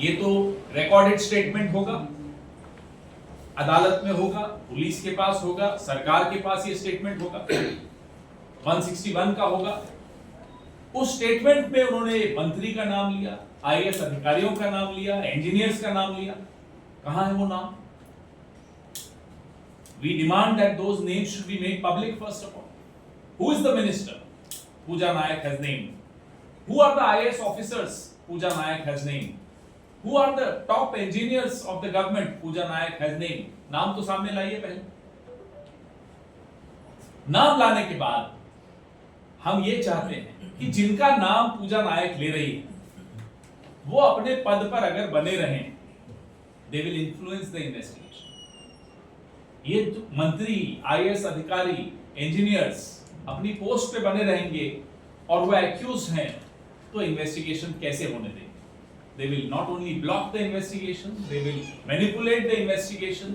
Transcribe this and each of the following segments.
ये तो recorded statement होगा, अदालत में होगा, पुलिस के पास होगा, सरकार के पास ये स्टेटमेंट होगा, 161 का होगा। उस स्टेटमेंट में उन्होंने मंत्री का नाम लिया, आईएएस अधिकारियों का नाम लिया, इंजीनियर्स का नाम लिया। कहां है वो नाम? We demand that those names should be made public first of all. Who is the minister Pooja Nayak has named? Who are the IAS officers Pooja Nayak has named? Who are the top engineers of the government Pooja Nayak has named? नाम तो सामने लाइए पहले। नाम लाने के बाद हम ये चाहते हैं कि जिनका नाम पूजा नायक ले रही है वो अपने पद पर अगर बने रहें, they will influence the investigation. ये तो मंत्री, आईएएस अधिकारी, इंजीनियर्स अपनी पोस्ट पे बने रहेंगे और वो एक्यूज हैं, तो इन्वेस्टिगेशन कैसे होने देंगे? They will not only block the investigation, they will manipulate the investigation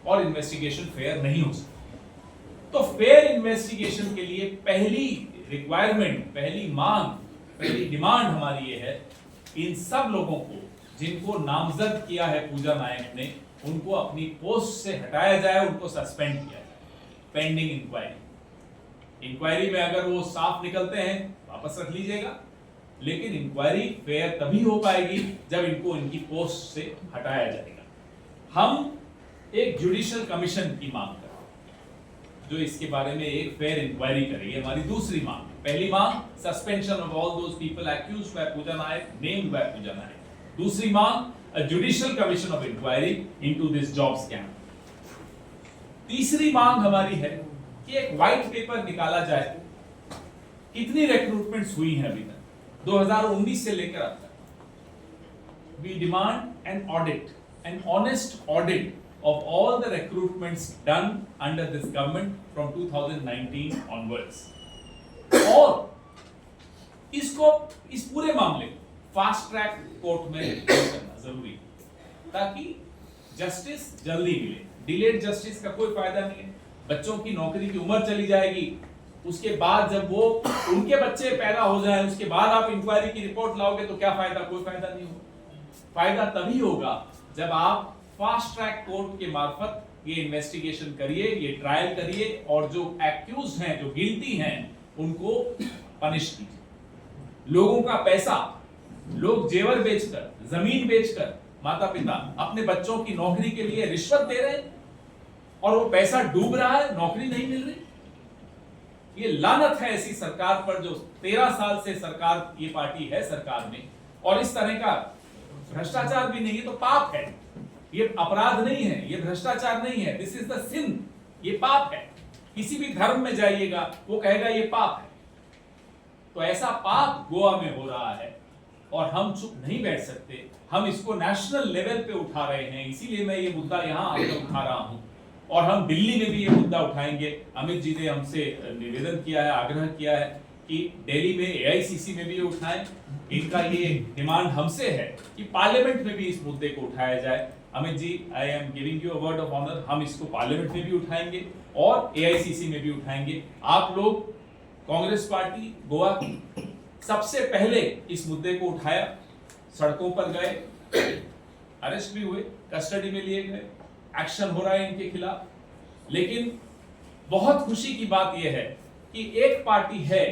और इन्वेस्टिगेशन फेयर नहीं हो सकती। तो फेयर इन्वेस्टिगेशन के लिए पहली रिक्वायरमेंट, पहली मांग, पहली डिमांड हमारी ये है, इन सब लोगों को जिनको नामजद किया है पूजा नायक ने, उनको अपनी पोस्ट से हटाया जाए, उनको सस्पेंड किया जाए पेंडिंग इंक्वायरी। इंक्वायरी में अगर वो साफ निकलते हैं वापस रख लीजिएगा, लेकिन इंक्वायरी फेयर तभी हो पाएगी जब इनको इनकी पोस्ट से हटाया जाएगा। हम एक जुडिशियल कमीशन की मांग कर रहे हैं जो इसके बारे में एक फेयर इंक्वायरी करेगी। हमारी दूसरी मांग, पहली मांग suspension of all those people accused by Pooja Naik, named by Pooja Naik. दूसरी मांग a judicial commission of inquiry into this job scam। तीसरी मांग हमारी है कि एक व्हाइट पेपर निकाला जाए, कितनी रिक्रूटमेंट्स हुई हैं अभी तक 2019 से लेकर अब तक। We demand an audit, an honest audit of all the recruitments done under this government from 2019 onwards। और इसको, इस पूरे मामले को फास्ट ट्रैक कोर्ट में करना जरूरी है ताकि जस्टिस जल्दी मिले। डिलेड जस्टिस का कोई फायदा नहीं है। बच्चों की नौकरी की उम्र चली जाएगी, उसके बाद जब वो उनके बच्चे पैदा हो जाएं, उसके बाद आप इंक्वायरी की रिपोर्ट लाओगे तो क्या फायदा? कोई फायदा नहीं होगा। फायदा तभी होगा जब आप फास्ट ट्रैक कोर्ट के मार्फत ये इन्वेस्टिगेशन करिए, ये ट्रायल करिए और जो एक्यूज हैं, जो गिल्टी हैं, उनको पनिश कीजिए। लोगों का पैसा, लोग जेवर बेचकर, जमीन बेचकर, माता पिता अपने बच्चों की नौकरी के लिए रिश्वत दे रहे हैं और वो पैसा डूब रहा है, नौकरी नहीं मिल रही। ये लानत है ऐसी सरकार पर जो 13 साल से सरकार, ये पार्टी है सरकार में, और इस तरह का भ्रष्टाचार भी नहीं है तो पाप है। ये अपराध नहीं है, ये भ्रष्टाचार नहीं है, दिस इज द सिन, ये पाप है। किसी भी धर्म में जाइएगा वो कहेगा ये पाप है। तो ऐसा पाप गोवा में हो रहा है और हम चुप नहीं बैठ सकते। हम इसको नेशनल लेवल पे उठा रहे हैं, इसीलिए मैं ये मुद्दा यहाँ आकर उठा रहा हूँ और हम दिल्ली में भी ये मुद्दा उठाएंगे। अमित जी ने हमसे निवेदन किया है, आग्रह किया है कि दिल्ली में एआईसीसी में भी ये उठाएं। इनका ये डिमांड हमसे है कि पार्लियामेंट में भी इस मुद्दे को उठाया जाए। Amit ji, I am giving you a word of honour, हम इसको पार्लियामेंट में भी उठाएंगे और एआईसीसी में भी उठाएंगे। आप लोग, कांग्रेस पार्टी गोवा की सबसे पहले इस मुद्दे को उठाया, सड़कों पर गए, अरेस्ट भी हुए, कस्टडी में लिए गए, एक्शन हो रहा है इनके खिलाफ। लेकिन बहुत खुशी की बात यह है कि एक पार्टी है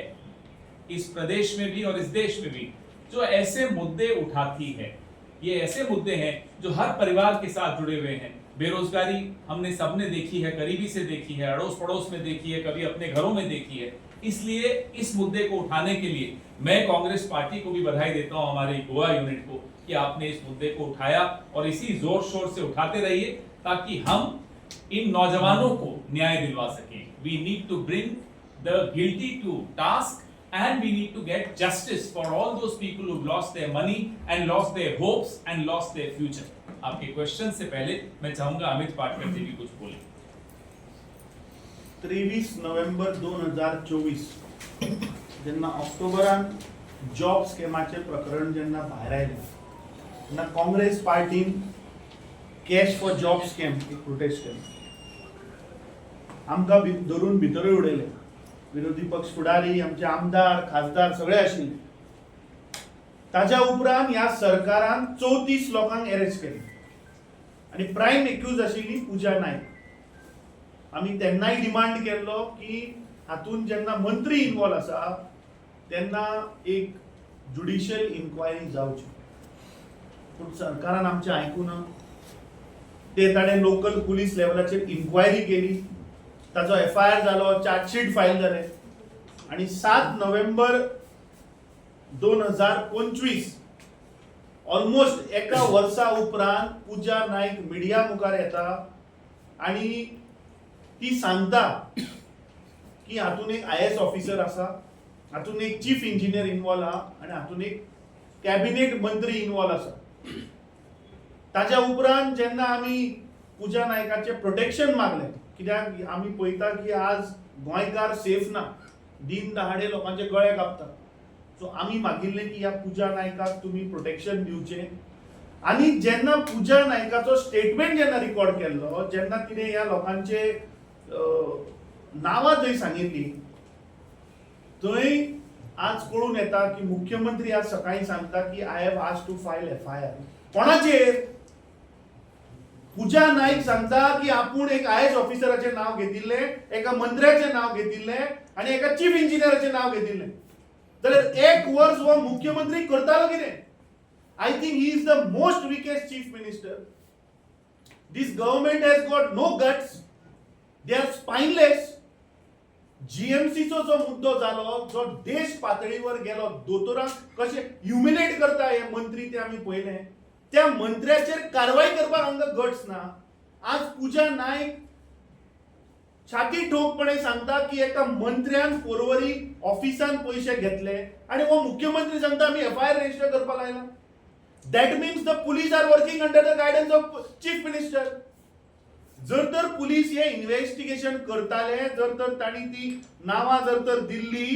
इस प्रदेश में भी और इस देश में भी जो ऐसे मुद्दे उठाती है। ये ऐसे मुद्दे हैं जो हर परिवार के साथ जुड़े हुए हैं। बेरोजगारी हमने सबने देखी है, करीबी से देखी है, अड़ोस पड़ोस में देखी है, कभी अपने घरों में देखी है। इसलिए इस मुद्दे को उठाने के लिए मैं कांग्रेस पार्टी को भी बधाई देता हूं, हमारे गोवा यूनिट को, कि आपने इस मुद्दे को उठाया और इसी जोर शोर से उठाते रहिए ताकि हम इन नौजवानों को न्याय दिलवा सकें। We need to bring the guilty to task and we need to get justice for all those people who've lost their money and lost their hopes and lost their future। आपके question से पहले मैं चाहूंगा अमित पाटकर जी भी कुछ बोले। 23 November 2024 जेन्ना ऑक्टोबरान job स्कॅमाचे प्रकरण जेन्ना भायर आयलें तेन्ना काँग्रेस पार्टीन कॅश फॉर जॉब स्कॅम एक प्रोटेस्ट केलो। आमकां धरून भितरूय उडयले, विरोधी पक्ष फुडारी, आमचे आमदार, खासदार सगळे आशिल्ले। ताज्या उपरांत ह्या सरकारान 34 लोकांक अरेस्ट केले आणि प्रायम एक्यूज आशिल्ली पूजा नायक. आमी तेन्नाय डिमांड केल्लो की हातून जेन्ना मंत्री इन्वॉल्व आसा तेन्ना एक ज्युडिशियल इन्क्वायरी जावची, पूण सरकारान आमचें आयकुना. ते ताणें लोकल पुलीस लेवलाचेर इन्क्वायरी केली, ताचो FIR जालो, चार्जशीट फायल जाले आणि 7 नोव्हेंबर 2025 ऑलमोस्ट एका वर्सा उपरांत पूजा नायक मिडिया मुखार येता आणि ती सांगता की हातून एक IAS ऑफिसर आसा, हातून एक चीफ इंजिनियर इन्वॉल्व आहा आणि हातून एक कॅबिनेट मंत्री इन्वॉल्व आसा. ताज्या उपरांत जेन्ना आमी पूजा नायकाचे प्रोटेक्शन मागले, कित्याक आमी पळयता की आज गोंयकार सेफ ना, दिन दहाडे लोकांचे गळे कापता. सो आमी मागिल्लें की ह्या पूजा नायकाक तुमी प्रोटेक्शन दिवचें. आणि जेन्ना पूजा नायकाचो स्टेटमेंट जेन्ना रिकॉर्ड केल्लो, जेन्ना तिणें ह्या लोकांचे नांवां थंय सांगिल्ली, थंय आज कळून येता की मुख्यमंत्री आज सकाळी सांगता की I have asked to file FIR. कोणाचेर? पूजा नाईक सांगता की आपूण एक IAS ऑफिसराचें नाव घेतिल्ले, एका मंत्र्याचें नाव घेतिल्ले आणि एका चीफ इंजिनियराचें नाव घेतिल्ले. जाल्यार एक वर्स हो मुख्यमंत्री करतालो कितें? I think he is the most weakest chief minister. This government has got no guts, they are spineless. GMCचो जो मुद्दो जालो, जो देश पातळीवर गेलो, दोतोरांक कशे ह्युमिलेट करता हे मंत्री ते आमी पळयले. त्या मंत्र्याचेर कारवाई करपाक हांगा गट्स ना. आज पूजा नायक छाती ठोकपणे सांगता की एका मंत्र्यान पोरवरी ऑफिसान पयशे घेतले आणि हो मुख्यमंत्री सांगता आमी FIR रजिस्टर करपाक लायला. That means the police are working under the guidance of chief minister. जर तर पुलीस हे इन्व्हेस्टिगेशन करताले, जर तर तांणी ती नावां जर तर दिल्ली,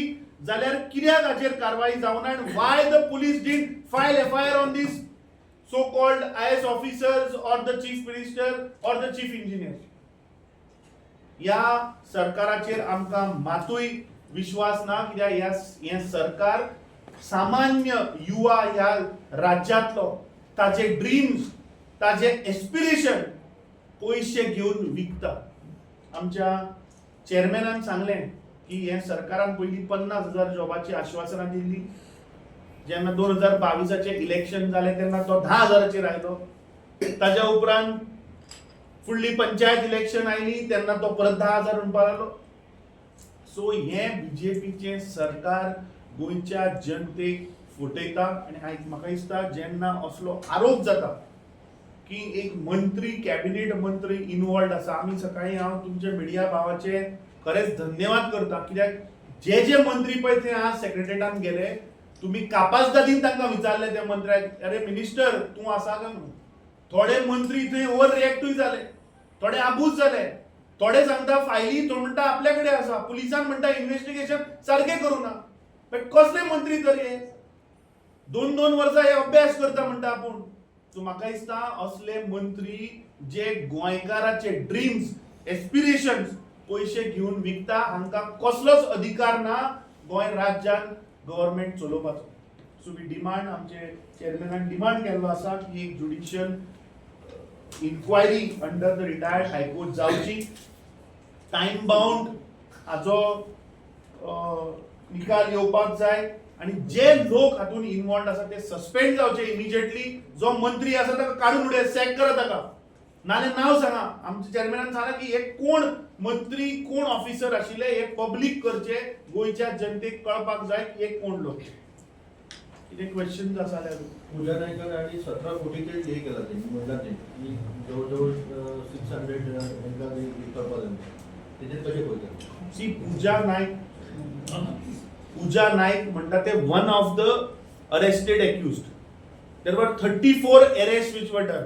जाल्यार कित्याक हाचेर कारवाई जावना आनी why the police did file FIR on this so called IAS officers or the chief minister or the chief engineer. या सरकाराचेर आमकां मातूय विश्वास ना, कित्याक हे सरकार सामान्य युवा ह्या राज्यांतलो ताजे ड्रीम्स, ताजे एस्पिरेशन पयशे घेवन विकता. आमच्या चेअरमॅनान सांगलें की हे सरकारान पयलीं 50,000 जॉबाची आश्वासनां दिल्ली. जेन्ना 2022चे इलेक्शन जाले तेन्ना तो 10,000चेर आयलो. ताज्या उपरांत फुडली पंचायत इलेक्शन आयली तेन्ना तो परत 10,000 म्हणपाक लागलो. सो हे BJPचे सरकार गोंयच्या जनतेक फटयता आणि म्हाका दिसता जेन्ना असलो आरोप जाता की एक मंत्री, कॅबिनेट मंत्री इन्वॉल्ड आसा. आमी सकाळी हांव तुमचे मिडिया भावाचे खरेंच धन्यवाद करता, कित्याक जे मंत्री पळय ते आज सेक्रेटरीएटान गेले, तुम्ही कापासदादीन तांकां विचारले त्या मंत्र्याक, अरे मिनिस्टर तूं आसा काय म्हणून. थोडे मंत्री थंय ओव्हर रिएक्टूय जाले, थोडे आबूज जाले, थोडे सांगता फायली, तो म्हणटा आपल्या कडेन आसा, पुलिसान म्हणटा इन्व्हेस्टिगेशन सारकें करूना. पण कसले मंत्री तर हे 2-2 वर्सां हे अभ्यास करता म्हणटा आपूण. सो म्हाका दिसता असले मंत्री जे गोंयकाराचे ड्रीम्स, एस्पिरेशन्स पयशे घेवन विकता, हांकां कसलोच अधिकार ना गोंय राज्यान गव्हर्नमेंट चलोवपाचो. सो वी डिमांड, आमचे चेअरमॅनान डिमांड केल्लो आसा की एक judicial inquiry under the retired high court जावची. टायम बाउंड हाचो निकाल येवपाक जाय आणि जे लोक हातून इन्वॉल्ड आसा ते सस्पेंड जावचे इमिजिएटली. जो मंत्री आसा ताका काडून उडय, सॅक करा ताका, नाल्यार नांव सांगा. आमच्या चेअरमॅनान सांगला की हे कोण मंत्री, कोण ऑफिसर आशिल्ले हे पब्लीक करचे, गोंयच्या जनतेक कळपाक जाय की हे कोण लोक. कितें क्वेश्चन्स आसा जाल्यार पूजा नायकान आणि 17 कोटीचे हे केला त्यांनी म्हणला ते की जवळजवळ 600 तांकां करपा जाय. तेजेर कशें पळयता? सी पूजा नायक म्हणटा ते one of the arrested accused. There were 34 arrest which were done.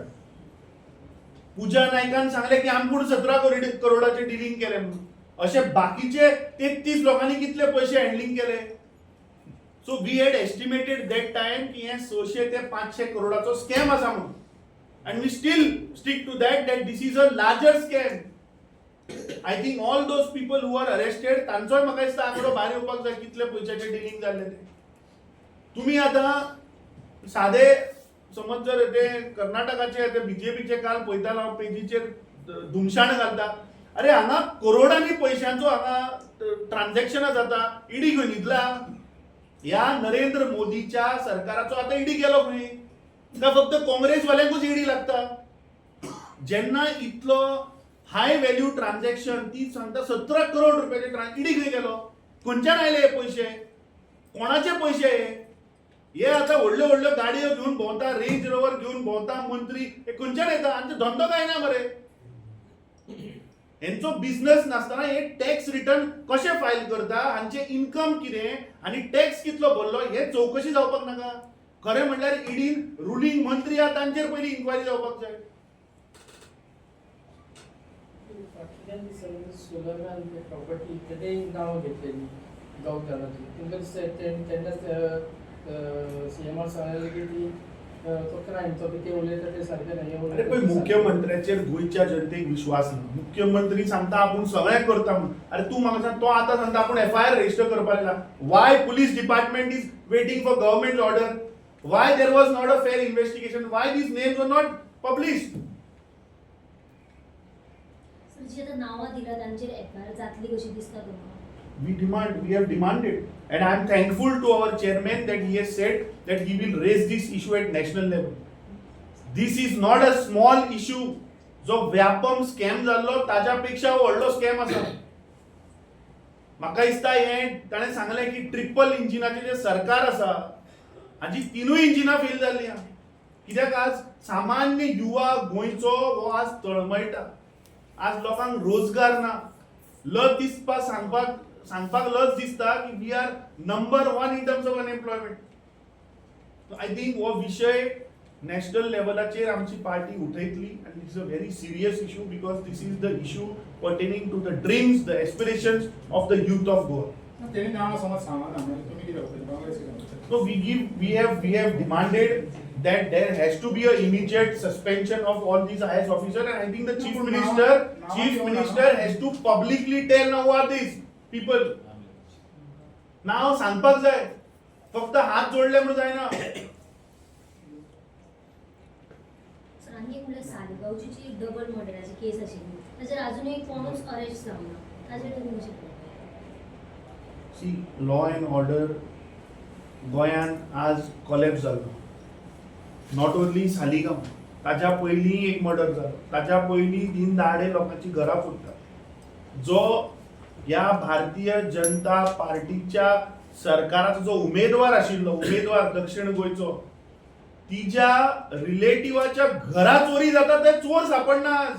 Pooja नायकान सांगले की आमपूण 17 करोडाचे डिलिंग केले म्हणून. असे बाकीचे 33 लोकांनी कितले पयशे हँडलिंग केले. So we had estimated that time की हे 600 ते 500 करोडाचो स्कॅम आसा म्हणून. And we still stick to that this is a larger scam. I think all those people who are arrested तांचोय म्हाका दिसता आंकडो भायर येवपाक जाय कितले पयशांचे डिलिंग जाल्ले ते. तुम्ही आता साधे समज जर ते कर्नाटकाचे ते बीजेपीचे काल पळयतालो हांव पेजीचेर धुमशाण घालता, अरे हांगा करोडांनी पयशांचो हांगा ट्रान्झॅक्शनां जाता, ईडी खंय न्हिदला? ह्या नरेंद्र मोदीच्या सरकाराचो आतां ईडी गेलो खंय? काय फक्त काँग्रेसवाल्यांकूच ईडी लागता? जेन्ना इतलो हाय व्हॅल्यू ट्रान्झॅक्शन ती सांगता 17 करोड रुपयाचे ईडी खंय गेलो? खंयच्यान आयले हे पयशे? कोणाचे पयशे हे आता व्हडल्यो व्हडल्यो गाडयो घेऊन भोंवता, रेंज रोवर घेऊन भोंवता मंत्री, हे खंयच्यान येता? हांचो धंदो काय ना मरे? हेंचो बिझनेस नासतना हे टॅक्स रिटर्न कशे फायल करता, हांचे इन्कम कितें आनी टॅक्स कितलो भरलो हे चौकशी जावपाक नाका? खरें म्हणल्यार ईडीन रुलींग मंत्री आहा तांचेर पयलीं इन्क्वायरी जावपाक जाय. सोलर प्रॉपर्टी ते नांव घेतलेली गांवकारांची तेन्ना सीएमार सांगलेलें की ती तो क्रायम तो कितें उलयता ते सारकें न्हय. अरे पण मुख्यमंत्र्याचेर गोंयच्या जनतेक विश्वास ना. मुख्यमंत्री सांगता आपूण सगळें करता म्हणून. अरे तूं म्हाका सांग, तो आतां सांगता आपूण FIR रजिस्टर करपाक लागला. Why police department is waiting for government order? Why there was not a fair investigation? Why these names were not published? जी आता नावां दिला तांचेर FIR जातली कशी दिसता तुम्हाला? We have demanded, and I am thankful to our chairman that he has said that he will raise this issue at national level. This is not a small issue. जो व्यापम स्कॅम जाल्लो ताच्या पेक्षा व्हडलो scam आसा. म्हाका दिसता हे ताणें सांगलें की ट्रिपल इंजिनाचें जे सरकार आसा हाजी 3 इंजिनां फेल जाल्लीं आहा. कित्याक आज सामान्य युवा गोंयचो हो आज तळमळटा. आज लोकांक रोजगार ना. लज दिसपाक सांगपाक लज दिसता की we are number 1 in terms of unemployment. I think हो विशय नॅशनल लेवलाचेर आमची पार्टी उठयतली आनी it's a very serious issue because this is the issue pertaining to the dreams, the aspirations of the youth of Goa. तेणी नांव समज सांगना म्हणजे तुम्ही कितें करतले? काँग्रेस कितें करतले? So we have demanded that there has to be an immediate suspension of all these IAS officers, and I think the chief minister has to publicly tell now who are these people. नाव सांगपाक जाय, फक्त हात जोडले म्हणून जायना. Sir आनी एक म्हणल्यार सालिगांवची जी डबल मर्डराची केस आशिल्ली ताचेर अजूनय कोणूच अरेस्ट जावना. ताचेर तुमी कशें पळयता? सी, लॉ अँड ऑर्डर गोंयान आज कॉलेप्स जालो. नॉट ओन्ली सालिगांव, ताच्या पयलीं एक मर्डर जालो, ताच्या पयलीं दीन-दहाडे लोकांची घरां फुट्टात. जो ह्या भारतीय जनता पार्टीच्या सरकाराचो जो उमेदवार आशिल्लो, उमेदवार दक्षिण गोंयचो, तिच्या रिलेटिव्हाच्या घरा चोरी जाता ते चोर सापडना आज.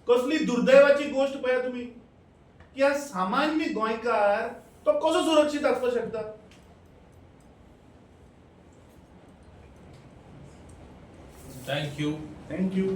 कसली दुर्दैवाची गोष्ट पळया तुम्ही की आज सामान्य गोंयकार तो कसो सुरक्षीत आसपाक शकता? Thank you. Thank you.